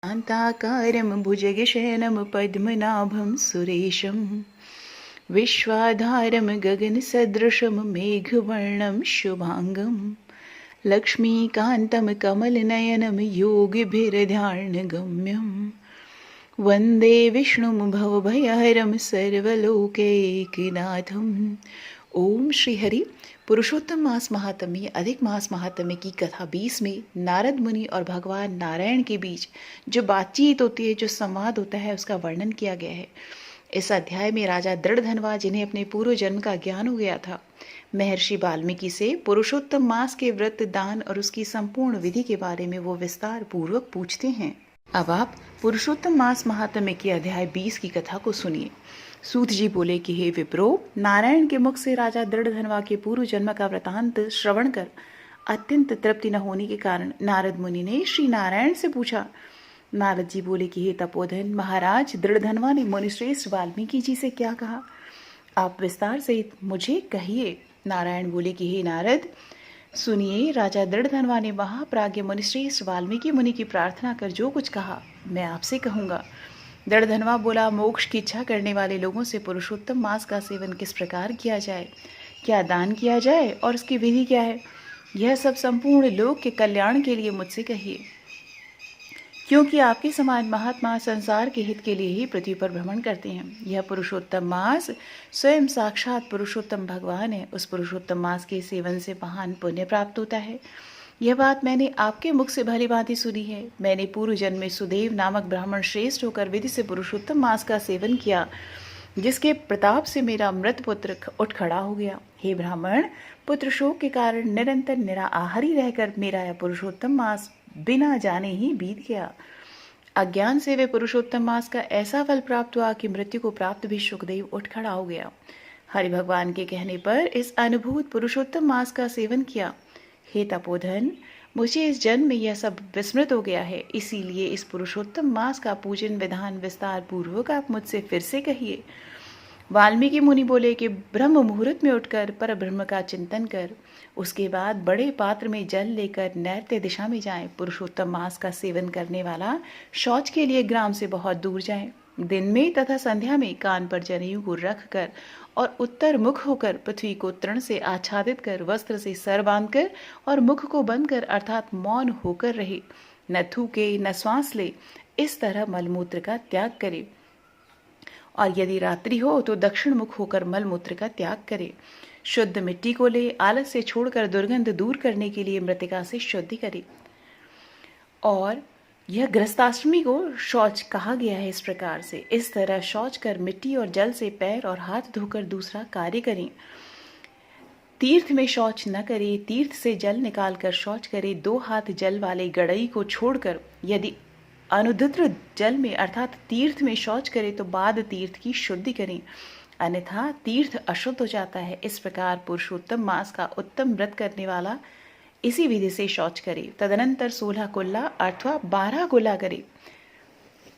शान्ताकारं भुजगशयनं पद्मनाभं सुरेशं विश्वाधारं गगनसदृशं मेघवर्णं शुभांगं लक्ष्मीकान्तं कमलनयनं योगिभिर्ध्यानगम्यं वन्दे विष्णुं भवभयहरं सर्वलोकैकनाथं। ओम श्री हरि। पुरुषोत्तम मास महात्म्य अधिक मास महात्म्य की कथा 20 में नारद मुनि और भगवान नारायण के बीच जो बातचीत होती है, जो संवाद होता है, उसका वर्णन किया गया है। इस अध्याय में राजा दृढ़धनवा, जिन्हें अपने पूर्व जन्म का ज्ञान हो गया था, महर्षि वाल्मीकि से पुरुषोत्तम मास के व्रत, दान और उसकी संपूर्ण विधि के बारे में वो विस्तार पूर्वक पूछते हैं। अब आप पुरुषोत्तम मास महात्म्य की अध्याय 20 की कथा को सुनिए। सूत जी बोले कि हे विप्रो, नारायण के मुख से राजा दृढ़धनवा के पूर्व जन्म का वृतांत श्रवण कर अत्यंत तृप्ति न होने के कारण नारद मुनि ने श्री नारायण से पूछा। नारद जी बोले कि हे तपोधन महाराज, दृढ़धनवा ने मुनिश्रेष्ठ वाल्मीकि जी से क्या कहा, आप विस्तार सहित मुझे कहिए। नारायण बोले कि हे नारद, सुनिए, राजा दृढ़धनवा ने महाप्राज्ञ मुनिश्रेष्ठ वाल्मीकि मुनि की प्रार्थना कर जो कुछ कहा मैं आपसे कहूँगा। दृढ़धनवा बोला, मोक्ष की इच्छा करने वाले लोगों से पुरुषोत्तम मास का सेवन किस प्रकार किया जाए, क्या दान किया जाए और उसकी विधि क्या है, यह सब संपूर्ण लोक के कल्याण के लिए मुझसे कहिए, क्योंकि आपके समान महात्मा संसार के हित के लिए ही पृथ्वी पर भ्रमण करते हैं। यह पुरुषोत्तम मास स्वयं साक्षात पुरुषोत्तम भगवान है। उस पुरुषोत्तम मास के सेवन से महान पुण्य प्राप्त होता है। यह बात मैंने आपके मुख से भली भांति सुनी है। मैंने पूर्व जन्म में सुदेव नामक ब्राह्मण श्रेष्ठ होकर विधि से पुरुषोत्तम मास का सेवन किया, जिसके प्रताप से मेरा मृत पुत्र उठ खड़ा हो गया। हे ब्राह्मण, पुत्र शोक के कारण निरंतर निराहारी रहकर मेरा यह पुरुषोत्तम मास बिना जाने ही बीत गया। अज्ञान से वे पुरुषोत्तम मास का ऐसा फल प्राप्त हुआ कि मृत्यु को प्राप्त भी सुखदेव उठ खड़ा हो गया। हरि भगवान के कहने पर इस अनुभूत पुरुषोत्तम मास का सेवन किया। हे तपोधन, मुझे इस जन्म में यह सब विस्मृत हो गया है, इसीलिए इस पुरुषोत्तम मास का पूजन विधान विस्तार पूर्वक आप मुझसे फिर से कहिए। वाल्मीकि मुनि बोले कि ब्रह्म मुहूर्त में उठकर पर ब्रह्म का चिंतन कर, उसके बाद बड़े पात्र में जल लेकर नैऋत्य दिशा में जाए। पुरुषोत्तम मास का सेवन करने वाला शौच के लिए ग्राम से बहुत दूर जाए। दिन में तथा संध्या में कान पर जनेऊ को रख कर और उत्तर मुख होकर पृथ्वी को तृण से आच्छादित कर वस्त्र से सर बांधकर और मुख को बंद कर अर्थात मौन होकर रहे। न थूके न श्वास ले, इस तरह मलमूत्र का त्याग करे। और यदि रात्रि हो तो दक्षिण मुख होकर मलमूत्र का त्याग करे। शुद्ध मिट्टी को ले, आलस से छोड़कर दुर्गंध दूर करने के लिए मृतिका से शुद्धि करे। और यह गृहस्थाश्रमी को शौच कहा गया है। इस प्रकार से इस तरह शौच कर मिट्टी और जल से पैर और हाथ धोकर दूसरा कार्य करें। तीर्थ में शौच न करे, तीर्थ से जल निकालकर शौच करे। 2 हाथ जल वाले गड़ई को छोड़कर यदि अनुद्र जल में अर्थात तीर्थ में शौच करे तो बाद तीर्थ की शुद्धि करें, अन्यथा तीर्थ अशुद्ध हो जाता है। इस प्रकार पुरुषोत्तम मास का उत्तम व्रत करने वाला इसी विधि से शौच करे। तदनंतर 16 कुल्ला अथवा 12 कुल्ला करे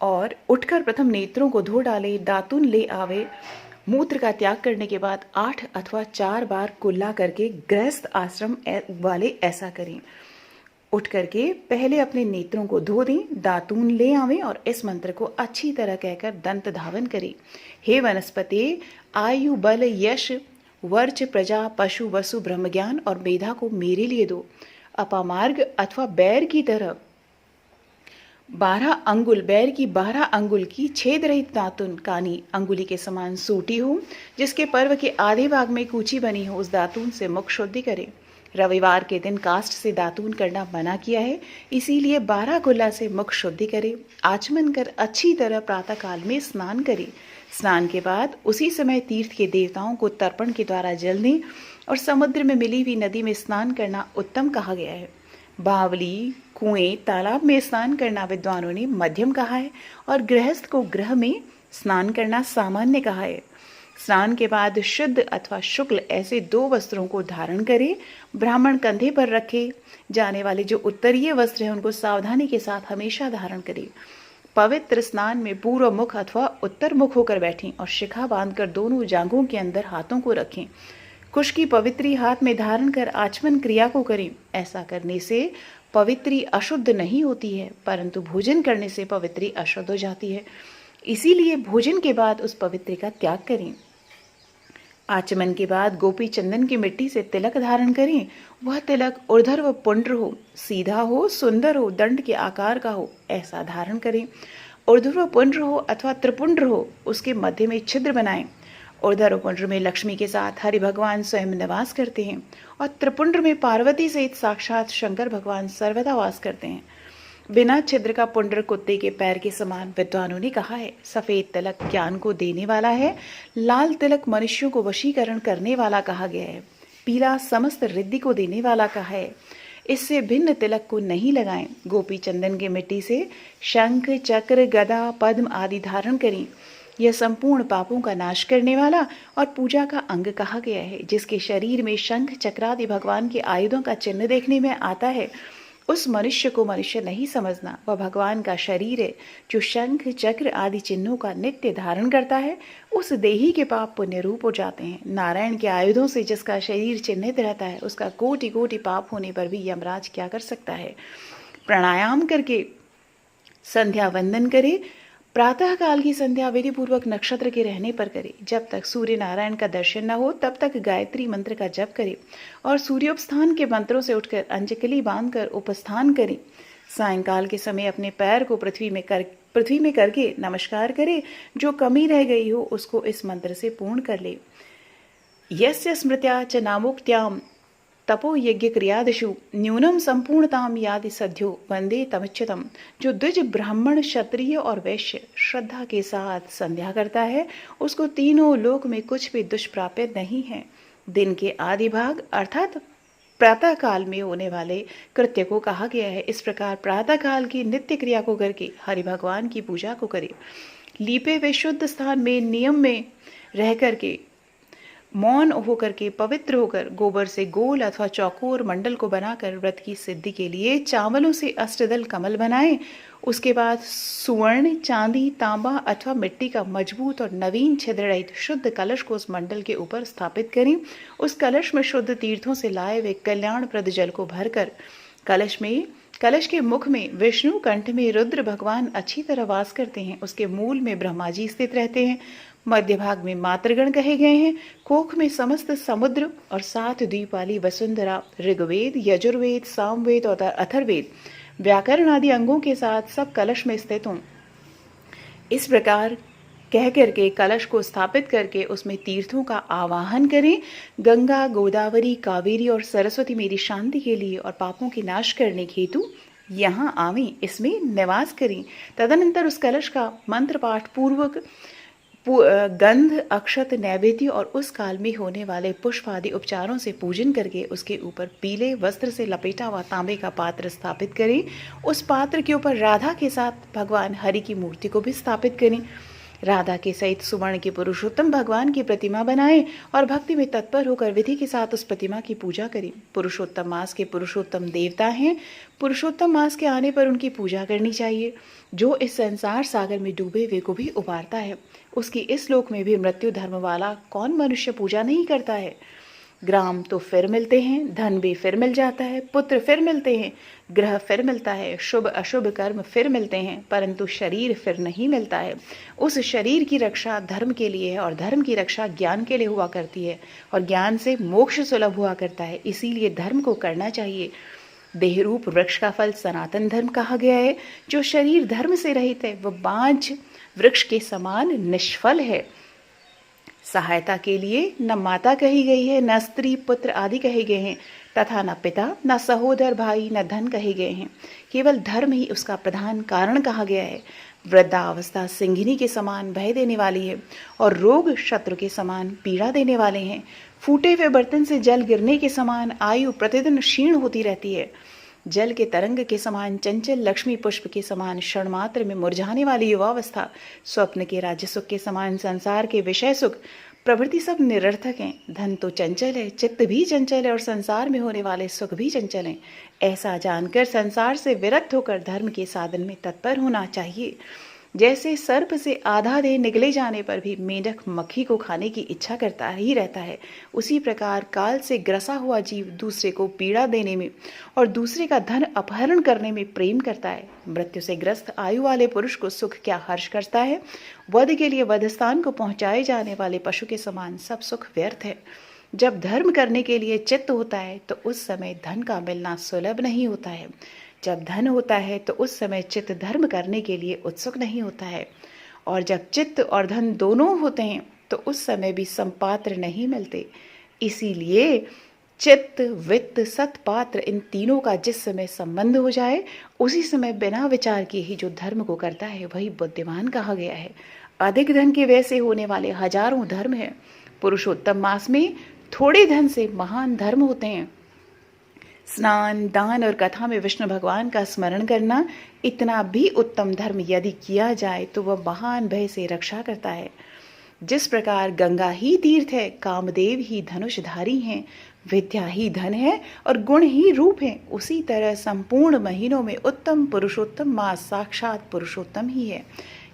और उठकर प्रथम नेत्रों को धो डाले, दातुन ले आवे। मूत्र का त्याग करने के बाद 8 अथवा 4 बार कुल्ला करके गृहस्थ आश्रम वाले ऐसा करें। उठ करके पहले अपने नेत्रों को धो दें, दातून ले आवें और इस मंत्र को अच्छी तरह कहकर दंत धावन करें। हे वनस्पति, आयु बल यश वर्च प्रजा पशु वसु ब्रह्म ज्ञान और मेधा को मेरे लिए दो। अपामार्ग अथवा बैर की तरह 12 अंगुल, बैर की 12 अंगुल की छेद रहित दातुन कानी अंगुली के समान सूटी हो, जिसके पर्व के आधे भाग में कूची बनी हो, उस दातून से मुख शुद्धि करें। रविवार के दिन काष्ठ से दातून करना मना किया है, इसीलिए 12 कुल्ला से मुख शुद्धि करे। आचमन कर अच्छी तरह प्रातः काल में स्नान करे। स्नान के बाद उसी समय तीर्थ के देवताओं को तर्पण के द्वारा जल दें और समुद्र में मिली हुई नदी में स्नान करना उत्तम कहा गया है। बावली, कुएं, तालाब में स्नान करना विद्वानों ने मध्यम कहा है और गृहस्थ को गृह में स्नान करना सामान्य कहा है। स्नान के बाद शुद्ध अथवा शुक्ल ऐसे 2 वस्त्रों को धारण करे। ब्राह्मण कंधे पर रखे जाने वाले जो उत्तरीय वस्त्र हैं उनको सावधानी के साथ हमेशा धारण करे। पवित्र स्नान में पूर्व मुख अथवा उत्तर मुख होकर बैठें और शिखा बांधकर दोनों जांघों के अंदर हाथों को रखें। कुश की पवित्री हाथ में धारण कर आचमन क्रिया को करें। ऐसा करने से पवित्री अशुद्ध नहीं होती है, परंतु भोजन करने से पवित्री अशुद्ध हो जाती है। इसीलिए भोजन के बाद उस पवित्री का त्याग करें। आचमन के बाद गोपी चंदन की मिट्टी से तिलक धारण करें। वह तिलक ऊर्ध्व पुंड्र हो, सीधा हो, सुंदर हो, दंड के आकार का हो, ऐसा धारण करें। ऊर्ध्व पुंड्र हो अथवा त्रिपुंड्र हो, उसके मध्य में छिद्र बनाएं। ऊर्ध्व पुंड्र में लक्ष्मी के साथ हरि भगवान स्वयं निवास करते हैं और त्रिपुंड्र में पार्वती सहित साक्षात शंकर भगवान सर्वदा वास करते हैं। बिना छिद्र का पुंड्र कुत्ते के पैर के समान, विद्वानों ने कहा है। सफेद तिलक ज्ञान को देने वाला है। लाल तिलक मनुष्यों को वशीकरण करने वाला कहा गया है। पीला समस्त रिद्धि को देने वाला कहा है। इससे भिन्न तिलक को नहीं लगाएं। गोपी चंदन की मिट्टी से शंख, चक्र, गदा, पद्म आदि धारण करें। यह संपूर्ण पापों का नाश करने वाला और पूजा का अंग कहा गया है। जिसके शरीर में शंख, चक्रादि भगवान के आयुधों का चिन्ह देखने में आता है, उस मनुष्य को मनुष्य नहीं समझना। वह भगवान का शरीर है जो शंख, चक्र आदि चिन्हों का नित्य धारण करता है। उस देही के पाप पुण्य रूप हो जाते हैं। नारायण के आयुधों से जिसका शरीर चिन्हित रहता है, उसका कोटि कोटि पाप होने पर भी यमराज क्या कर सकता है? प्राणायाम करके संध्या वंदन करे। प्रातः काल की संध्या विधि पूर्वक नक्षत्र के रहने पर करे। जब तक सूर्य नारायण का दर्शन न हो तब तक गायत्री मंत्र का जप करे और सूर्योपस्थान के मंत्रों से उठकर अंजकली बांधकर उपस्थान करे। सायंकाल के समय अपने पैर को पृथ्वी में करके नमस्कार करे। जो कमी रह गई हो उसको इस मंत्र से पूर्ण कर ले। यस्य स्मृत्या च नामोक्त्याम तपो यज्ञ क्रियादिषु न्यूनम संपूर्णताम यादि सद्यो वंदे तमच्युतम। जो द्विज ब्राह्मण, क्षत्रिय और वैश्य श्रद्धा के साथ संध्या करता है, उसको तीनों लोक में कुछ भी दुष्प्राप्य नहीं है। दिन के आदि भाग अर्थात प्रातः काल में होने वाले कृत्य को कहा गया है। इस प्रकार प्रातः काल की नित्य क्रिया को करके हरि भगवान की पूजा को करे। लीपे वे शुद्ध स्थान में नियम में रह करके मौन होकर के पवित्र होकर गोबर से गोल अथवा चौकोर मंडल को बनाकर व्रत की सिद्धि के लिए चावलों से अष्टदल कमल बनाएं। उसके बाद सुवर्ण, चांदी, तांबा अथवा मिट्टी का मजबूत और नवीन छिद्र रहित शुद्ध कलश को उस मंडल के ऊपर स्थापित करें। उस कलश में शुद्ध तीर्थों से लाए हुए कल्याणप्रद जल को भरकर कलश के मुख में विष्णु, कंठ में रुद्र भगवान अच्छी तरह वास करते हैं। उसके मूल में ब्रह्मा जी स्थित रहते हैं। मध्य भाग में मातृगण कहे गए हैं। कोख में समस्त समुद्र और 7 द्वीप वाली वसुंधरा ऋग्वेद, यजुर्वेद, सामवेद और अथर्ववेद व्याकरण आदि अंगों के साथ सब कलश में स्थित हों। इस प्रकार कह करके कलश को स्थापित करके उसमें तीर्थों का आवाहन करें। गंगा, गोदावरी, कावेरी और सरस्वती मेरी शांति के लिए और पापों के नाश करने के हेतु यहाँ आवें, इसमें निवास करें। तदनंतर उस कलश का मंत्र पाठ पूर्वक गंध, अक्षत, नैवेद्य और उस काल में होने वाले पुष्प आदि उपचारों से पूजन करके उसके ऊपर पीले वस्त्र से लपेटा हुआ तांबे का पात्र स्थापित करें। उस पात्र के ऊपर राधा के साथ भगवान हरि की मूर्ति को भी स्थापित करें। राधा के सहित सुवर्ण के पुरुषोत्तम भगवान की प्रतिमा बनाएं और भक्ति में तत्पर होकर विधि के साथ उस प्रतिमा की पूजा करें। पुरुषोत्तम मास के पुरुषोत्तम देवता हैं। पुरुषोत्तम मास के आने पर उनकी पूजा करनी चाहिए। जो इस संसार सागर में डूबे हुए को भी उबारता है, उसकी इस लोक में भी मृत्यु धर्म वाला कौन मनुष्य पूजा नहीं करता है। ग्राम तो फिर मिलते हैं, धन भी फिर मिल जाता है, पुत्र फिर मिलते हैं, ग्रह फिर मिलता है, शुभ अशुभ कर्म फिर मिलते हैं, परंतु शरीर फिर नहीं मिलता है। उस शरीर की रक्षा धर्म के लिए है और धर्म की रक्षा ज्ञान के लिए हुआ करती है और ज्ञान से मोक्ष सुलभ हुआ करता है। इसीलिए धर्म को करना चाहिए। देहरूप वृक्ष का फल सनातन धर्म कहा गया है। जो शरीर धर्म से रहित है वह बांझ वृक्ष के समान निष्फल है। सहायता के लिए न माता कही गई है, न स्त्री पुत्र आदि कहे गए हैं, तथा न पिता, न सहोदर भाई, न धन कहे गए हैं। केवल धर्म ही उसका प्रधान कारण कहा गया है। वृद्धावस्था सिंघिनी के समान भय देने वाली है और रोग शत्रु के समान पीड़ा देने वाले हैं। फूटे हुए बर्तन से जल गिरने के समान आयु प्रतिदिन क्षीण होती रहती है। जल के तरंग के समान चंचल, लक्ष्मी पुष्प के समान क्षण मात्र में मुरझाने वाली युवावस्था, स्वप्न के राज्य सुख के समान संसार के विषय सुख प्रवृत्ति सब निरर्थक हैं। धन तो चंचल है, चित्त भी चंचल है और संसार में होने वाले सुख भी चंचल हैं। ऐसा जानकर संसार से विरक्त होकर धर्म के साधन में तत्पर होना चाहिए। जैसे सर्प से आधा देह निगले जाने पर भी मेंढक मक्खी को खाने की इच्छा करता ही रहता है, उसी प्रकार काल से ग्रसा हुआ जीव दूसरे को पीड़ा देने में और दूसरे का धन अपहरण करने में प्रेम करता है। मृत्यु से ग्रस्त आयु वाले पुरुष को सुख क्या हर्ष करता है। वध के लिए वधस्थान को पहुंचाए जाने वाले पशु के समान सब सुख व्यर्थ है। जब धर्म करने के लिए चित्त होता है तो उस समय धन का मिलना सुलभ नहीं होता है। जब धन होता है तो उस समय चित्त धर्म करने के लिए उत्सुक नहीं होता है, और जब चित्त और धन दोनों होते हैं तो उस समय भी संपात्र नहीं मिलते। इसीलिए चित्त, वित्त, सत्पात्र इन तीनों का जिस समय संबंध हो जाए उसी समय बिना विचार किए ही जो धर्म को करता है वही बुद्धिमान कहा गया है। अधिक धन के व्यय से होने वाले हजारों धर्म हैं। पुरुषोत्तम मास में थोड़े धन से महान धर्म होते हैं। स्नान, दान और कथा में विष्णु भगवान का स्मरण करना इतना भी उत्तम धर्म यदि किया जाए तो वह महान भय से रक्षा करता है। जिस प्रकार गंगा ही तीर्थ है, कामदेव ही धनुषधारी हैं, विद्या ही धन है और गुण ही रूप है, उसी तरह संपूर्ण महीनों में उत्तम पुरुषोत्तम मास साक्षात पुरुषोत्तम ही है।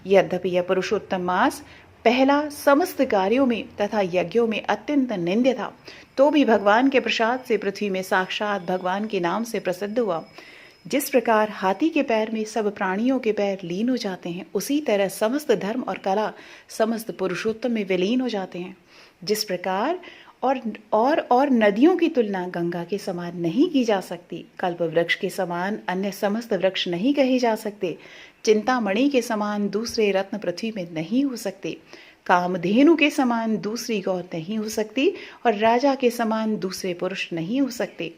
यद्यपि यह पुरुषोत्तम मास पहला समस्त कार्यों में तथा यज्ञों में अत्यंत निंद्य था, तो भी भगवान के प्रसाद से पृथ्वी में साक्षात भगवान के नाम से प्रसिद्ध हुआ। जिस प्रकार हाथी के पैर में सब प्राणियों के पैर लीन हो जाते हैं, उसी तरह समस्त धर्म और कला समस्त पुरुषोत्तम में विलीन हो जाते हैं। जिस प्रकार और नदियों की तुलना गंगा के समान नहीं की जा सकती, कल्प वृक्ष के समान अन्य समस्त वृक्ष नहीं कहे जा सकते, चिंतामणि के समान दूसरे रत्न पृथ्वी में नहीं हो सकते, कामधेनु के समान दूसरी गौ नहीं हो सकती और राजा के समान दूसरे पुरुष नहीं हो सकते,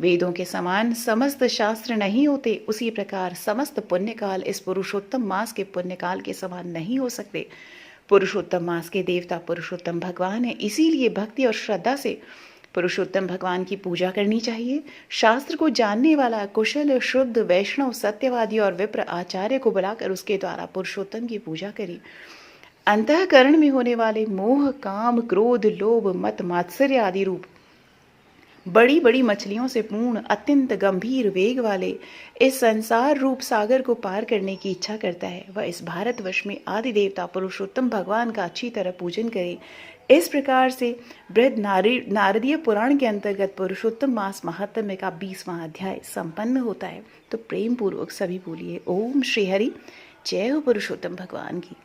वेदों के समान समस्त शास्त्र नहीं होते, उसी प्रकार समस्त पुण्यकाल इस पुरुषोत्तम मास के पुण्यकाल के समान नहीं हो सकते। पुरुषोत्तम मास के देवता पुरुषोत्तम भगवान है, इसीलिए भक्ति और श्रद्धा से पुरुषोत्तम भगवान की पूजा करनी चाहिए। शास्त्र को जानने वाला कुशल शुद्ध वैष्णव सत्यवादी और विप्र आचार्य को बुलाकर उसके द्वारा पुरुषोत्तम की पूजा करें। अंतःकरण में होने वाले मोह, काम, क्रोध, लोभ, मत, मात्सर्य आदि रूप बड़ी बड़ी मछलियों से पूर्ण अत्यंत गंभीर वेग वाले इस संसार रूप सागर को पार करने की इच्छा करता है, वह इस भारतवर्ष में आदि देवता पुरुषोत्तम भगवान का अच्छी तरह पूजन करे। इस प्रकार से बृहद नारदीय पुराण के अंतर्गत पुरुषोत्तम मास महात्म्य का 20वां अध्याय संपन्न होता है। तो प्रेम पूर्वक सभी बोलिए ओम श्री हरि। जय हो पुरुषोत्तम भगवान की।